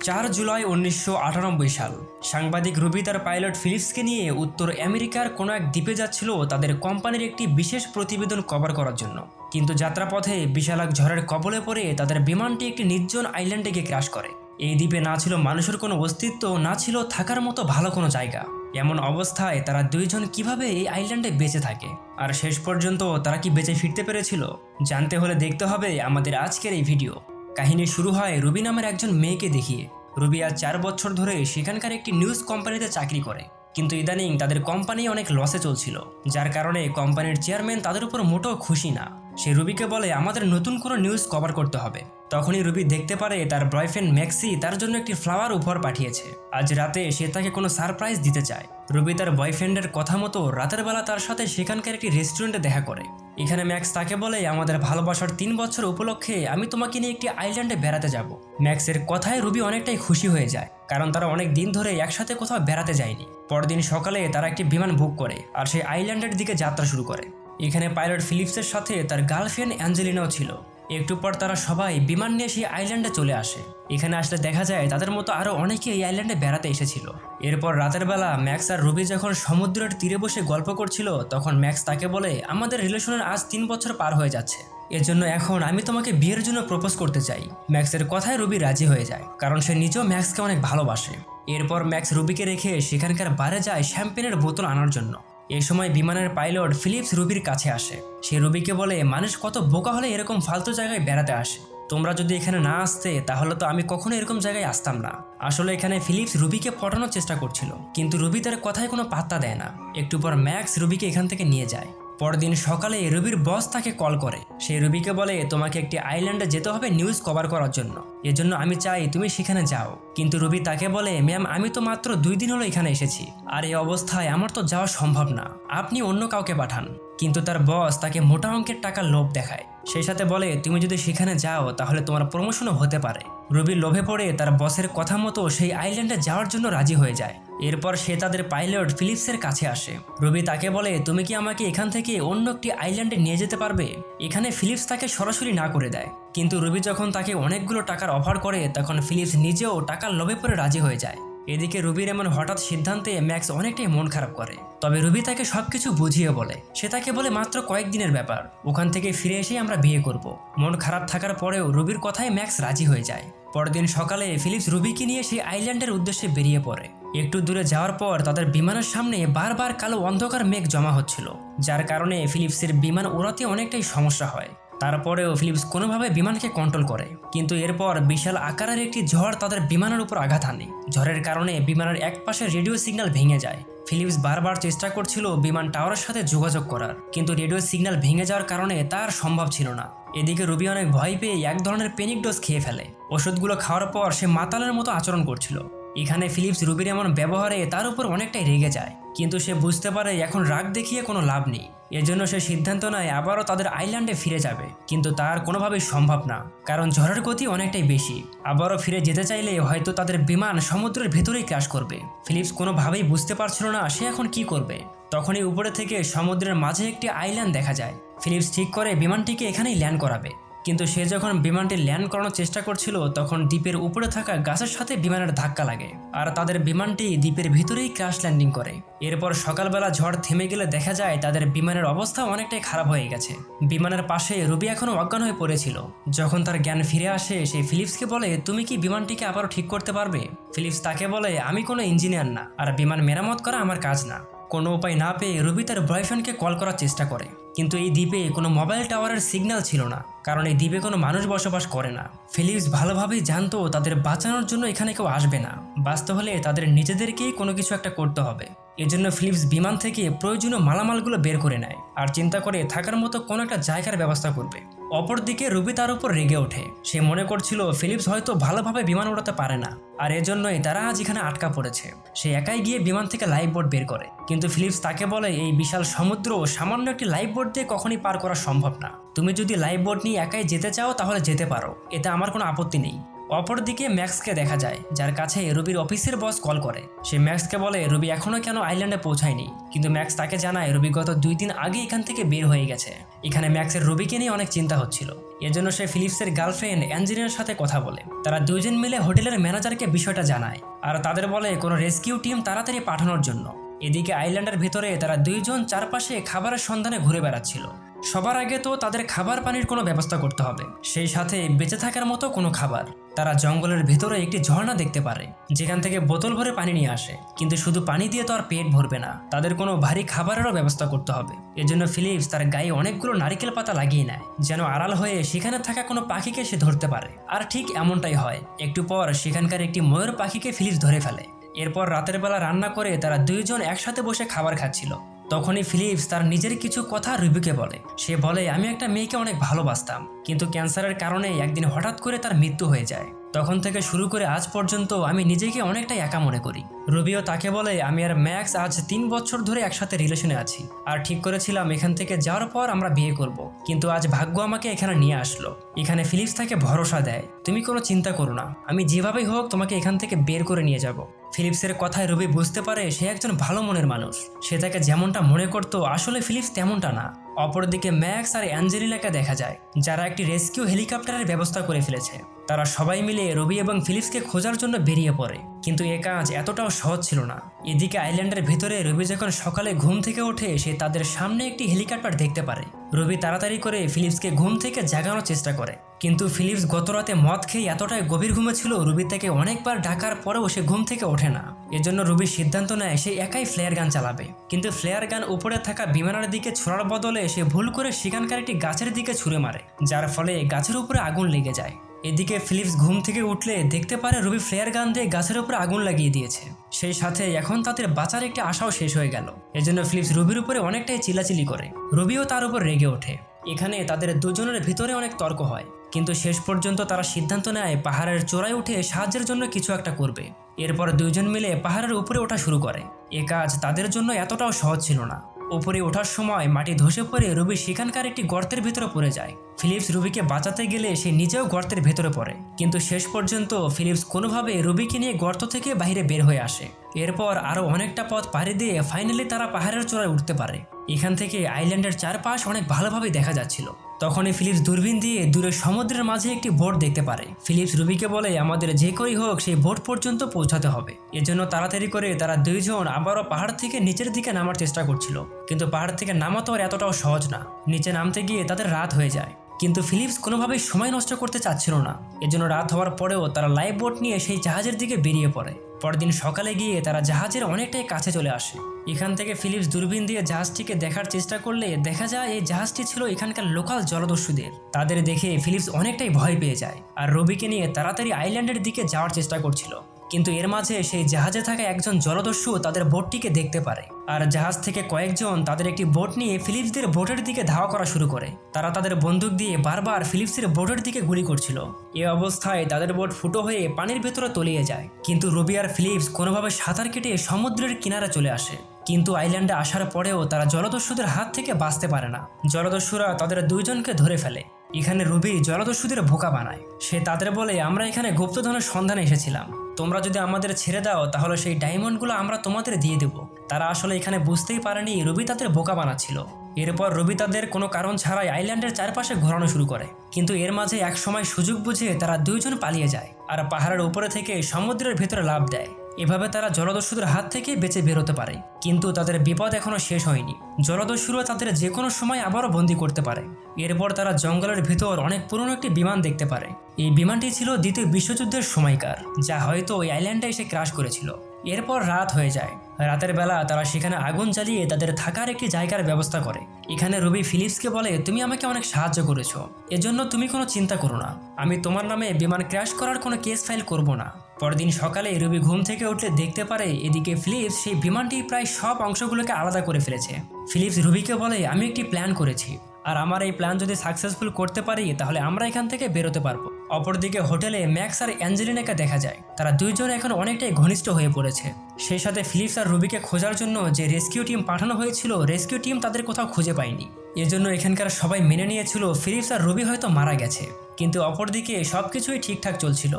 4 জুলাই 1998 সাল সাংবাদিক রুবি তার পাইলট ফিলিপসকে নিয়ে উত্তর আমেরিকার কোনো এক দ্বীপে যাচ্ছিল তাদের কোম্পানির একটি বিশেষ প্রতিবেদন কভার করার জন্য। কিন্তু যাত্রাপথে বিশাল এক ঝড়ের কবলে পড়ে তাদের বিমানটি একটি নির্জন আইল্যান্ডে গিয়ে ক্র্যাশ করে। এই দ্বীপে না ছিল মানুষের কোনো অস্তিত্ব, না ছিল থাকার মতো ভালো কোনো জায়গা। এমন অবস্থায় তারা দুইজন কিভাবে এই আইল্যান্ডে বেঁচে থাকে, আর শেষ পর্যন্ত তারা কি বেঁচে ফিরতে পেরেছিল, জানতে হলে দেখতে হবে আমাদের আজকের এই ভিডিও। কাহিনী শুরু হয় রুবি নামের একজন মেয়েকে দেখিয়ে। রুবি আজ 4 বছর ধরে সেখানকার একটি নিউজ কোম্পানিতে চাকরি করে, কিন্তু ইদানিং তাদের কোম্পানি অনেক লসে চলছিল, যার কারণে কোম্পানির চেয়ারম্যান তাদের উপর মোটেও খুশি না। সে রুবিকে বলে আমাদের নতুন কোনো নিউজ কভার করতে হবে। তখনই রুবি দেখতে পারে তার বয়ফ্রেন্ড ম্যাক্সি তার জন্য একটি ফ্লাওয়ার উপহার পাঠিয়েছে। আজ রাতে সে তাকে কোনো সারপ্রাইজ দিতে চায়। রুবি তার বয়ফ্রেন্ডের কথা মতো রাতের বেলা তার সাথে সেখানকার একটি রেস্টুরেন্টে দেখা করে। এখানে ম্যাক্স তাকে বলে আমাদের ভালোবাসার 3 বছর উপলক্ষে আমি তোমাকে নিয়ে একটি আইল্যান্ডে বেড়াতে যাব। ম্যাক্সের কথায় রুবি অনেকটাই খুশি হয়ে যায়, কারণ তারা অনেক দিন ধরে একসাথে কোথাও বেড়াতে যায়নি। পরদিন সকালে তারা একটি বিমান বুক করে আর সেই আইল্যান্ডের দিকে যাত্রা শুরু করে। এখানে পাইলট ফিলিপসের সাথে তার গার্লফ্রেন্ড অ্যাঞ্জেলিনাও ছিল। একটু পর তারা সবাই বিমান নিয়ে সেই আইল্যান্ডে চলে আসে। এখানে আসলে দেখা যায় তাদের মতো আরো অনেকে এই আইল্যান্ডে বেড়াতে এসেছিল। এরপর রাতের বেলা ম্যাক্স আর রুবি যখন সমুদ্রের তীরে বসে গল্প করছিল, তখন ম্যাক্স তাকে বলে আমাদের রিলেশনের আজ 3 বছর পার হয়ে যাচ্ছে, এজন্য এখন আমি তোমাকে বিয়ের জন্য প্রপোজ করতে চাই। ম্যাক্সের কথায় রুবি রাজি হয়ে যায়, কারণ সে নিজেও ম্যাক্সকে অনেক ভালোবাসে। এরপর ম্যাক্স রুবিকে রেখে সেখানকার বারে যায় শ্যাম্পেনের বোতল আনার জন্য। এই সময় বিমানের পাইলট ফিলিপস রুবির কাছে আসে। সে রুবিকে বলে মানুষ কত বোকা হলে এরকম ফালতু জায়গায় বেড়াতে আসে, তোমরা যদি এখানে না আসতে তাহলে তো আমি কখনো এরকম জায়গায় আসতাম না। আসলে এখানে ফিলিপস রুবিকে পটানোর চেষ্টা করছিল, কিন্তু রুবি তার কথায় কোনো পাত্তা দেয় না। একটু পর ম্যাক্স রুবিকে এখান থেকে নিয়ে যায়। পরদিন সকালে রুবির বস তাকে কল করে। সে রুবিকে বলে তোমাকে একটি আইল্যান্ডে যেতে হবে নিউজ কভার করার জন্য, এজন্য আমি চাই তুমি সেখানে যাও। কিন্তু রুবি তাকে বলে ম্যাম আমি তো মাত্র 2 দিন হলো এখানে এসেছি, আর এই অবস্থায় আমার তো যাওয়া সম্ভব না, আপনি অন্য কাউকে পাঠান। কিন্তু তার বস তাকে মোটা অঙ্কের টাকার লোভ দেখায়। সেই সাথে বলে তুমি যদি সেখানে যাও তাহলে তোমার প্রমোশনও হতে পারে। রুবি লোভে পড়ে তার বসের কথা মতো সেই আইল্যান্ডে যাওয়ার জন্য রাজি হয়ে যায়। এরপর সে তাদের পাইলট ফিলিপসের কাছে আসে। রুবি তাকে বলে তুমি কি আমাকে এখান থেকে অন্য একটি আইল্যান্ডে নিয়ে যেতে পারবে। এখানে ফিলিপস তাকে সরাসরি না করে দেয়, কিন্তু রুবি যখন তাকে অনেকগুলো টাকার অফার করে তখন ফিলিপস নিজেও টাকার লোভে পড়ে রাজি হয়ে যায়। এদিকে রুবির এমন হঠাৎ সিদ্ধান্তে ম্যাক্স অনেকটাই মন খারাপ করে। তবে রুবি তাকে সবকিছু বুঝিয়ে বলে। সে তাকে বলে মাত্র কয়েকদিনের ব্যাপার, ওখান থেকে ফিরে এসেই আমরা বিয়ে করব। মন খারাপ থাকার পরেও রুবির কথায় ম্যাক্স রাজি হয়ে যায়। পরদিন সকালে ফিলিপস রুবিকে নিয়ে সেই আইল্যান্ডের উদ্দেশ্যে বেরিয়ে পড়ে। একটু দূরে যাওয়ার পর তাদের বিমানের সামনে বারবার কালো অন্ধকার মেঘ জমা হচ্ছিল, যার কারণে ফিলিপসের বিমান ওড়াতে অনেকটাই সমস্যা হয়। তারপরেও ফিলিপস কোনোভাবে বিমানকে কন্ট্রোল করে, কিন্তু এরপর বিশাল আকারের একটি ঝড় তাদের বিমানের উপর আঘাত আনে। ঝড়ের কারণে বিমানের এক পাশে রেডিও সিগন্যাল ভেঙে যায়। ফিলিপস বারবার চেষ্টা করছিল বিমান টাওয়ারের সাথে যোগাযোগ করার, কিন্তু রেডিও সিগন্যাল ভেঙে যাওয়ার কারণে তার সম্ভব ছিল না। এদিকে রুবি অনেক ভয় পেয়ে এক ধরনের পেনিক ডোজ খেয়ে ফেলে। ওষুধগুলো খাওয়ার পর সে মাতালের মতো আচরণ করছিল। এখানে ফিলিপস রুবির এমন ব্যবহারে তার উপর অনেকটাই রেগে যায়, কিন্তু সে বুঝতে পারে এখন রাগ দেখিয়ে কোনো লাভ নেই। এজন্য সে সিদ্ধান্ত নেয় আবারও তাদের আইল্যান্ডে ফিরে যাবে, কিন্তু তার কোনোভাবেই সম্ভব না, কারণ ঝড়ের গতি অনেকটাই বেশি। আবারও ফিরে যেতে চাইলে হয়তো তাদের বিমান সমুদ্রের ভেতরেই ক্র্যাশ করবে। ফিলিপস কোনোভাবেই বুঝতে পারছিল না সে এখন কি করবে। তখনই উপরে থেকে সমুদ্রের মাঝে একটি আইল্যান্ড দেখা যায়। ফিলিপস ঠিক করে বিমানটিকে এখানেই ল্যান্ড করাবে, কিন্তু সে যখন বিমানটি ল্যান্ড করানোর চেষ্টা করছিল তখন দ্বীপের উপরে থাকা গাছের সাথে বিমানের ধাক্কা লাগে, আর তাদের বিমানটি দ্বীপের ভিতরেই ক্র্যাশ ল্যান্ডিং করে। এরপর সকালবেলা ঝড় থেমে গেলে দেখা যায় তাদের বিমানের অবস্থা অনেকটাই খারাপ হয়ে গেছে। বিমানের পাশে রুবি এখনো অজ্ঞান হয়ে পড়েছিল। যখন তার জ্ঞান ফিরে আসে সে ফিলিপসকে বলে তুমি কি বিমানটিকে আবারও ঠিক করতে পারবে। ফিলিপস তাকে বলে আমি কোনো ইঞ্জিনিয়ার না, আর বিমান মেরামত করা আমার কাজ না। কোনো উপায় না পেয়ে রুবি তার বয়ফ্রেন্ডকে কল করার চেষ্টা করে, কিন্তু এই দ্বীপে কোনো মোবাইল টাওয়ারের সিগন্যাল ছিল না, কারণ এই দ্বীপে কোনো মানুষ বসবাস করে না। ফিলিপস ভালোভাবেই জানতো তাদের বাঁচানোর জন্য এখানে কেউ আসবে না, বাঁচতে হলে তাদের নিজেদেরকেই কোনো কিছু একটা করতে হবে। এজন্য ফিলিপস বিমান থেকে প্রয়োজনীয় মালামালগুলো বের করে নেয় আর চিন্তা করে থাকার মতো কোনো একটা জায়গার ব্যবস্থা করবে। অপরদিকে রুবি তার উপর রেগে ওঠে। সে মনে করছিল ফিলিপস হয়তো ভালোভাবে বিমান উড়াতে পারে না, আর এজন্যই তারা আজ এখানে আটকা পড়েছে। সে একাই গিয়ে বিমান থেকে লাইফ বোট বের করে, কিন্তু ফিলিপস তাকে বলে এই বিশাল সমুদ্র সামান্য একটি লাইফ বোট দিয়ে কখনই পার করা সম্ভব না। তুমি যদি লাইফ বোট নিয়ে একাই যেতে চাও তাহলে যেতে পারো, এতে আমার কোনো আপত্তি নেই। অপরদিকে ম্যাক্সকে দেখা যায়, যার কাছে রুবির অফিসের বস কল করে। সে ম্যাক্সকে বলে রুবি এখনো কেন আইল্যান্ডে পৌঁছায়নি, কিন্তু ম্যাক্স তাকে জানায় রুবি গত 2 দিন আগে এখান থেকে বের হয়ে গেছে। এখানে ম্যাক্সের রুবিকে নিয়ে অনেক চিন্তা হচ্ছিল। এজন্য সে ফিলিপসের গার্লফ্রেন্ড অ্যাঞ্জেলিনার সাথে কথা বলে। তারা দুজন মিলে হোটেলের ম্যানেজারকে বিষয়টা জানায় আর তাদের বলে কোনো রেস্কিউ টিম তাড়াতাড়ি পাঠানোর জন্য। এদিকে আইল্যান্ডের ভিতরে তারা দুইজন চারপাশে খাবারের সন্ধানে ঘুরে বেড়াচ্ছিল। সবার আগে তো তাদের খাবার পানির কোনো ব্যবস্থা করতে হবে, সেই সাথে বেঁচে থাকার মতো কোনো খাবার। তারা জঙ্গলের ভেতরে একটি ঝর্ণা দেখতে পারে, যেখান থেকে বোতল ভরে পানি নিয়ে আসে। কিন্তু শুধু পানি দিয়ে তো আর পেট ভরবে না, তাদের কোনো ভারী খাবারেরও ব্যবস্থা করতে হবে। এজন্য ফিলিপস তার গায়ে অনেকগুলো নারিকেল পাতা লাগিয়ে নেয়, যেন আড়াল হয়ে সেখানে থাকা কোনো পাখিকে সে ধরতে পারে। আর ঠিক এমনটাই হয়। একটু পর সেখানকার একটি ময়ূর পাখিকে ফিলিপস ধরে ফেলে। এরপর রাতের বেলা রান্না করে তারা দুইজন একসাথে বসে খাবার খাচ্ছিল। তখনই ফিলিপস তার নিজের কিছু কথা রুবিকে বলে। সে বলে, আমি একটা মেয়েকে অনেক ভালোবাসতাম, কিন্তু ক্যান্সারের কারণে একদিন হঠাৎ করে তার মৃত্যু হয়ে যায়। তখন থেকে শুরু করে আজ পর্যন্ত আমি নিজেকে অনেকটাই একা মনে করি। রুবিও তাকে বলে, আমি আর ম্যাক্স আজ 3 বছর ধরে একসাথে রিলেশনে আছি আর ঠিক করেছিলাম এখান থেকে যাওয়ার পর আমরা বিয়ে করব, কিন্তু আজ ভাগ্য আমাকে এখানে নিয়ে আসলো। এখানে ফিলিপস তাকে ভরসা দেয়, তুমি কোনো চিন্তা করো না, আমি যেভাবেই হোক তোমাকে এখান থেকে বের করে নিয়ে যাব। ফিলিপসের কথায় রুবি বুঝতে পারে সে একজন ভালো মনের মানুষ। সে তাকে যেমনটা মনে করত আসলে ফিলিপস তেমনটা না। অপরদিকে ম্যাক্স আর অ্যাঞ্জেলিনাকে দেখা যায়, যারা একটি রেস্কিউ হেলিকপ্টারের ব্যবস্থা করে ফেলেছে। তারা সবাই মিলে রুবি এবং ফিলিপসকে খোঁজার জন্য বেরিয়ে পড়ে, কিন্তু এ কাজ এতটাও সহজ ছিল না। এদিকে আইল্যান্ডের ভিতরে রুবি যখন সকালে ঘুম থেকে ওঠে, সে তাদের সামনে একটি হেলিকপ্টার দেখতে পারে। রুবি তাড়াতাড়ি করে ফিলিপসকে ঘুম থেকে জাগানোর চেষ্টা করে, কিন্তু ফিলিপস গতরাতে মদ খেয়ে এতটাই গভীর ঘুমে ছিল, রুবি তাকে অনেকবার ডাকার পরেও সে ঘুম থেকে ওঠে না। এজন্য রুবি সিদ্ধান্ত নেয় সে একাই ফ্লেয়ার গান চালাবে। কিন্তু ফ্লেয়ার গান উপরে থাকা বিমানের দিকে ছোড়ার বদলে সে ভুল করে সেখানকার একটি গাছের দিকে ছুঁড়ে মারে, যার ফলে গাছের উপরে আগুন লেগে যায়। এদিকে ফিলিপস ঘুম থেকে উঠলে দেখতে পারে রুবি ফ্লেয়ার গান দিয়ে গাছের উপরে আগুন লাগিয়ে দিয়েছে। সেই সাথে এখন তাদের বাঁচার একটি আশাও শেষ হয়ে গেল। এজন্য ফিলিপস রুবির উপরে অনেকটাই চিল্লাচিল্লি করে। রুবিও তার উপর রেগে ওঠে। এখানে তাদের দুজনের ভিতরে অনেক তর্ক হয়, কিন্তু শেষ পর্যন্ত তারা সিদ্ধান্ত নেয় পাহাড়ের চূড়ায় উঠে সাহায্যের জন্য কিছু একটা করবে। এরপর দুইজন মিলে পাহাড়ের উপরে ওঠা শুরু করে। এ কাজ তাদের জন্য এতটাও সহজ ছিল না। উপরে ওঠার সময় মাটি ধসে পড়ে রুবি সেখানকার একটি গর্তের ভিতরে পড়ে যায়। ফিলিপস রুবিকে বাঁচাতে গেলে সে নিজেও গর্তের ভেতরে পড়ে, কিন্তু শেষ পর্যন্ত ফিলিপস কোনোভাবে রুবিকে নিয়ে গর্ত থেকে বাইরে বের হয়ে আসে। এরপর আরও অনেকটা পথ পাড়ি দিয়ে ফাইনালি তারা পাহাড়ের চূড়ায় উঠতে পারে। এখান থেকে আইল্যান্ডের চারপাশ অনেক ভালোভাবে দেখা যাচ্ছিল। তখনই ফিলিপস দূরবীন দিয়ে দূরে সমুদ্রের মাঝে একটি বোট দেখতে পারে। ফিলিপস রুবিকে বলে, আমাদের যে করেই হোক সেই বোট পর্যন্ত পৌঁছাতে হবে। এজন্য তাড়াতাড়ি করে তারা দুইজন আবারও পাহাড় থেকে নিচের দিকে নামার চেষ্টা করছিল, কিন্তু পাহাড় থেকে নামা তো আর এতটাও সহজ না। নিচে নামতে গিয়ে তাদের রাত হয়ে যায়, কিন্তু ফিলিপস কোনোভাবেই সময় নষ্ট করতে চাচ্ছিল না। এজন্য রাত হওয়ার পরেও তারা লাইফ বোট নিয়ে সেই জাহাজের দিকে বেরিয়ে পড়ে। পরদিন সকালে গিয়ে তারা জাহাজের অনেকটাই কাছে চলে আসে। এখান থেকে ফিলিপস দূরবীন দিয়ে জাহাজটিকে দেখার চেষ্টা করলে দেখা যায় এই জাহাজটি ছিল এখানকার লোকাল জলদস্যুদের। তাদের দেখে ফিলিপস অনেকটাই ভয় পেয়ে যায় আর রবিকে নিয়ে তাড়াতাড়ি আইল্যান্ডের দিকে যাওয়ার চেষ্টা করছিল। কিন্তু এর মাঝে সেই জাহাজে থাকা একজন জলদস্যু তাদের বোটটিকে দেখতে পারে আর জাহাজ থেকে কয়েকজন তাদের একটি বোট নিয়ে ফিলিপসদের বোটের দিকে ধাওয়া করা শুরু করে। তারা তাদের বন্দুক দিয়ে বারবার ফিলিপসের বোটের দিকে গুলি করছিল। এ অবস্থায় তাদের বোট ফুটো হয়ে পানির ভেতরে তলিয়ে যায়, কিন্তু রবি আর ফিলিপস কোনোভাবে সাঁতার কেটে সমুদ্রের কিনারে চলে আসে। কিন্তু আইল্যান্ডে আসার পরেও তারা জলদস্যুদের হাত থেকে বাঁচতে পারে না। জলদস্যুরা তাদের দুইজনকে ধরে ফেলে। এখানে রবি জলদস্যুদের বোকা বানায়। সে তাদের বলে, আমরা এখানে গুপ্তধনের সন্ধানে এসেছিলাম, তোমরা যদি আমাদের ছেড়ে দাও তাহলে সেই ডায়মন্ডগুলো আমরা তোমাদের দিয়ে দেব। তারা আসলে এখানে বুঝতেই পারেনি রবি তাদের বোকা বানাচ্ছিল। এরপর রবি তাদের কোনো কারণ ছাড়াই আইল্যান্ডের চারপাশে ঘোরানো শুরু করে, কিন্তু এর মাঝে এক সময় সুযোগ বুঝে তারা দুইজন পালিয়ে যায় আর পাহাড়ের উপরে থেকে সমুদ্রের ভেতরে লাফ দেয়। এভাবে তারা জলদস্যুদের হাত থেকে বেঁচে বেরোতে পারে। কিন্তু তাদের বিপদ এখনো শেষ হয়নি। জলদস্যুরা তাদের যে কোনো সময় আবারও বন্দি করতে পারে। এরপর তারা জঙ্গলের ভেতর অনেক পুরনো একটি বিমান দেখতে পারে। এই বিমানটি ছিল দ্বিতীয় বিশ্বযুদ্ধের সময়কার, যা হয়তো ওই আইল্যান্ডে এসে ক্র্যাশ করেছিল। এরপর রাত হয়ে যায়। রাতের বেলা তারা সেখানে আগুন জ্বালিয়ে তাদের থাকার একটি জায়গার ব্যবস্থা করে। এখানে রবি ফিলিপসকে বলে, তুমি আমাকে অনেক সাহায্য করেছো, এজন্য তুমি কোনো চিন্তা করো না, আমি তোমার নামে বিমান ক্র্যাশ করার কোনো কেস ফাইল করব না। পরদিন সকালে রবি ঘুম থেকে উঠলে দেখতে পারে এদিকে ফিলিপস সেই বিমানটি প্রায় সব অংশগুলোকে আলাদা করে ফেলেছে। ফিলিপস রবিকে বলে, আমি একটি প্ল্যান করেছি আর আমার এই প্ল্যান যদি সাকসেসফুল করতে পারি তাহলে আমরা এখান থেকে বেরোতে পারবো। অপরদিকে হোটেলে ম্যাক্স আর অ্যাঞ্জেলিনাকে দেখা যায়। তারা দুইজন এখন অনেকটাই ঘনিষ্ঠ হয়ে পড়েছে। সেই সাথে ফিলিপস আর রুবিকে খোঁজার জন্য যে রেস্কিউ টিম পাঠানো হয়েছিল, রেস্কিউ টিম তাদের কোথাও খুঁজে পায়নি। এজন্য এখানকার সবাই মেনে নিয়েছিল ফিলিপস আর রুবি হয়তো মারা গেছে। কিন্তু অপরদিকে সবকিছুই ঠিকঠাক চলছিল।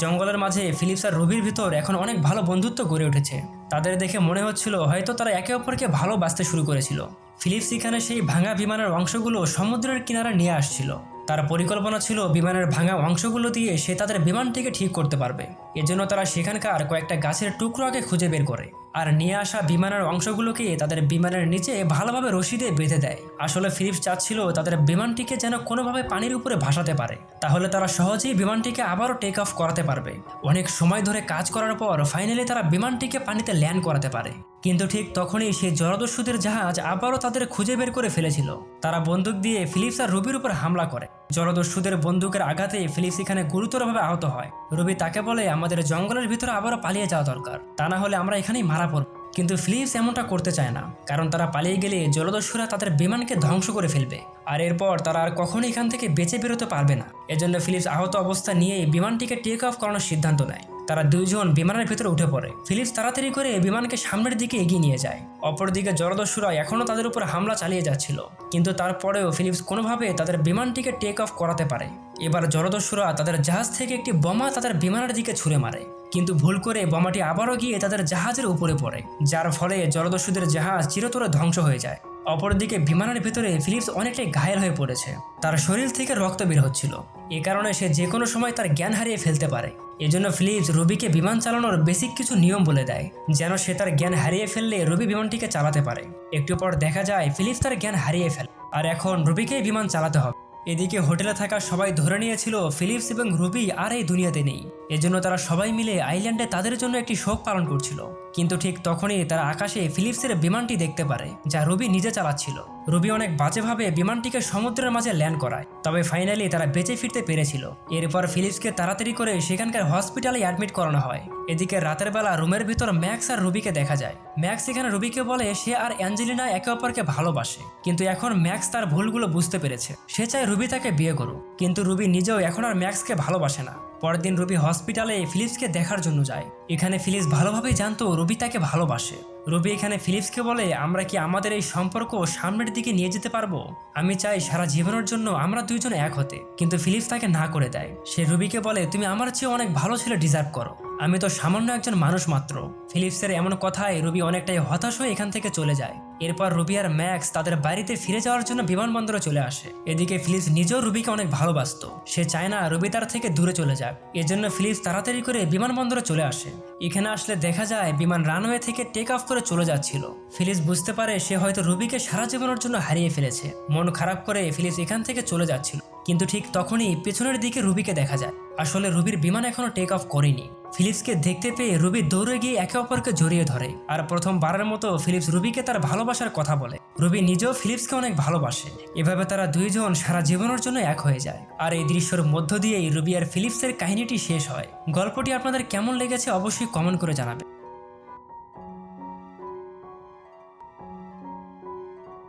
জঙ্গলের মাঝে ফিলিপস আর রুবির ভিতর এখন অনেক ভালো বন্ধুত্ব গড়ে উঠেছে। তাদের দেখে মনে হচ্ছিল হয়তো তারা একে অপরকে ভালোবাসতে শুরু করেছিল। ফিলিপস এখানে সেই ভাঙা বিমানের অংশগুলো সমুদ্রের কিনারে নিয়ে আসছিল। তার পরিকল্পনা ছিল বিমানের ভাঙা অংশগুলো দিয়ে সে তাদের বিমানটিকে ঠিক করতে পারবে। এজন্য তারা সেখানকার কয়েকটা গাছের টুকরো আগে খুঁজে বের করে আর নিয়ে আসা বিমানের অংশগুলোকে তাদের বিমানের নিচে ভালোভাবে রশি দিয়ে বেঁধে দেয়। আসলে ফিলিপস চাচ্ছিল তাদের বিমানটিকে যেন কোনোভাবে পানির উপরে ভাসাতে পারে, তাহলে তারা সহজেই বিমানটিকে আবারও টেক অফ করাতে পারবে। অনেক সময় ধরে কাজ করার পর ফাইনালি তারা বিমানটিকে পানিতে ল্যান্ড করাতে পারে। কিন্তু ঠিক তখনই সেই জলদস্যুদের জাহাজ আবারও তাদের খুঁজে বের করে ফেলেছিল। তারা বন্দুক দিয়ে ফিলিপস আর রুবির উপর হামলা করে। জলদস্যুদের বন্দুকের আঘাতে ফিলিপস এখানে গুরুতরভাবে আহত হয়। রুবি তাকে বলে আমাদের জঙ্গলের ভিতরে আবারও পালিয়ে যাওয়া দরকার, তা না হলে আমরা এখানেই মারা পড়ব। কিন্তু ফিলিপস এমনটা করতে চায় না, কারণ তারা পালিয়ে গেলে জলদস্যুরা তাদের বিমানকে ধ্বংস করে ফেলবে আর এরপর তারা আর কখনো এখান থেকে বেঁচে বেরোতে পারবে না। এজন্য ফিলিপস আহত অবস্থা নিয়ে বিমানটিকে টেক অফ করানোর সিদ্ধান্ত নেয়। তারা দুইজন বিমানের ভিতরে উঠে পড়ে। ফিলিপস তাড়াতাড়ি করে বিমানকে সামনের দিকে এগিয়ে নিয়ে যায়। অপরদিকে জলদস্যুরা এখনও তাদের উপর হামলা চালিয়ে যাচ্ছিল, কিন্তু তারপরেও ফিলিপস কোনোভাবে তাদের বিমানটিকে টেক অফ করাতে পারে। এবার জলদস্যুরা তাদের জাহাজ থেকে একটি বোমা তাদের বিমানের দিকে ছুঁড়ে মারে, কিন্তু ভুল করে বোমাটি আবারও গিয়ে তাদের জাহাজের উপরে পড়ে, যার ফলে জলদস্যুদের জাহাজ চিরতরে ধ্বংস হয়ে যায়। অপরদিকে বিমানের ভিতরে ফিলিপস অনেকটাই ঘায়েল হয়ে পড়েছে। তার শরীর থেকে রক্ত বের হচ্ছিল। এ কারণে সে যে কোনো সময় তার জ্ঞান হারিয়ে ফেলতে পারে। এজন্য ফিলিপস রুবিকে বিমান চালানোর বেসিক কিছু নিয়ম বলে দেয়, যেন সে তার জ্ঞান হারিয়ে ফেললে রুবি বিমানটিকে চালাতে পারে। একটু পর দেখা যায় ফিলিপস তার জ্ঞান হারিয়ে ফেলে আর এখন রুবিকেই বিমান চালাতে হবে। এদিকে হোটেলে থাকা সবাই ধরে নিয়েছিল ফিলিপস এবং রুবি আর এই দুনিয়াতে নেই। এজন্য তারা সবাই মিলে আইল্যান্ডে তাদের জন্য একটি শোক পালন করছিল। কিন্তু ঠিক তখনই তারা আকাশে ফিলিপসের বিমানটি দেখতে পারে, যা রুবি নিজে চালাচ্ছিল। রুবি অনেক বাজেভাবে বিমানটিকে সমুদ্রের মাঝে ল্যান্ড করায়, তবে ফাইনালি তারা বেঁচে ফিরতে পেরেছিল। এরপর ফিলিপসকে তাড়াতাড়ি করে সেখানকার হসপিটালে অ্যাডমিট করানো হয়। এদিকে রাতের বেলা রুমের ভিতর ম্যাক্স আর রুবিকে দেখা যায়। ম্যাক্স এখানে রুবিকে বলে সে আর অ্যাঞ্জেলিনা একে অপরকে ভালোবাসে, কিন্তু এখন ম্যাক্স তার ভুলগুলো বুঝতে পেরেছে। সে চায় রুবি তাকে বিয়ে করুক, কিন্তু রুবি নিজেও এখন আর ম্যাক্সকে ভালোবাসে না। পরের দিন রুবি হসপিটালে ফিলিপসকে দেখার জন্য যায়। এখানে ফিলিপস ভালোভাবেই জানতো রুবি তাকে ভালোবাসে। রুবি এখানে ফিলিপসকে বলে আমরা কি আমাদের এই সম্পর্ক সামনের দিকে নিয়ে যেতে পারবো? আমি চাই সারা জীবনের জন্য আমরা দুইজন এক হতে। কিন্তু ফিলিপস তাকে না করে দেয়। সে রুবিকে বলে তুমি আমার চেয়ে অনেক ভালো ছেলে ডিজার্ভ করো, আমি তো সামান্য একজন মানুষ মাত্র। ফিলিপসের এমন কথায় রুবি অনেকটাই হতাশ হয়ে এখান থেকে চলে যায়। এরপর রুবি আর ম্যাক্স তাদের বাড়িতে ফিরে যাওয়ার জন্য বিমানবন্দরে চলে আসে। এদিকে ফিলিপস নিজেও রুবিকে অনেক ভালোবাসতো। সে চায় না রুবি তার থেকে দূরে চলে যাক, এজন্য ফিলিপস তাড়াতাড়ি করে বিমানবন্দরে চলে আসে। এখানে আসলে দেখা যায় বিমান রানওয়ে থেকে টেক অফ করে চলে যাচ্ছিল। ফিলিপস বুঝতে পারে সে হয়তো রুবিকে সারা জীবনের জন্য হারিয়ে ফেলেছে। মন খারাপ করে ফিলিপস এখান থেকে চলে যাচ্ছিল, কিন্তু ঠিক তখনই পেছনের দিকে রুবিকে দেখা যায়। আসলে রুবির বিমান এখনো টেক অফ করেনি। ফিলিপসকে দেখতে পেয়ে রুবি দৌড়ে গিয়ে একে অপরকে জড়িয়ে ধরে আর প্রথমবারের মতো ফিলিপস রুবিকে তার ভালোবাসার কথা বলে। রুবি নিজেও ফিলিপসকে অনেক ভালোবাসে। এভাবে তারা দুইজন সারা জীবনের জন্য এক হয়ে যায়। আর এই দৃশ্যের মধ্য দিয়েই রুবি আর ফিলিপসের কাহিনীটি শেষ হয়। গল্পটি আপনাদের কেমন লেগেছে অবশ্যই কমেন্ট করে জানাবেন।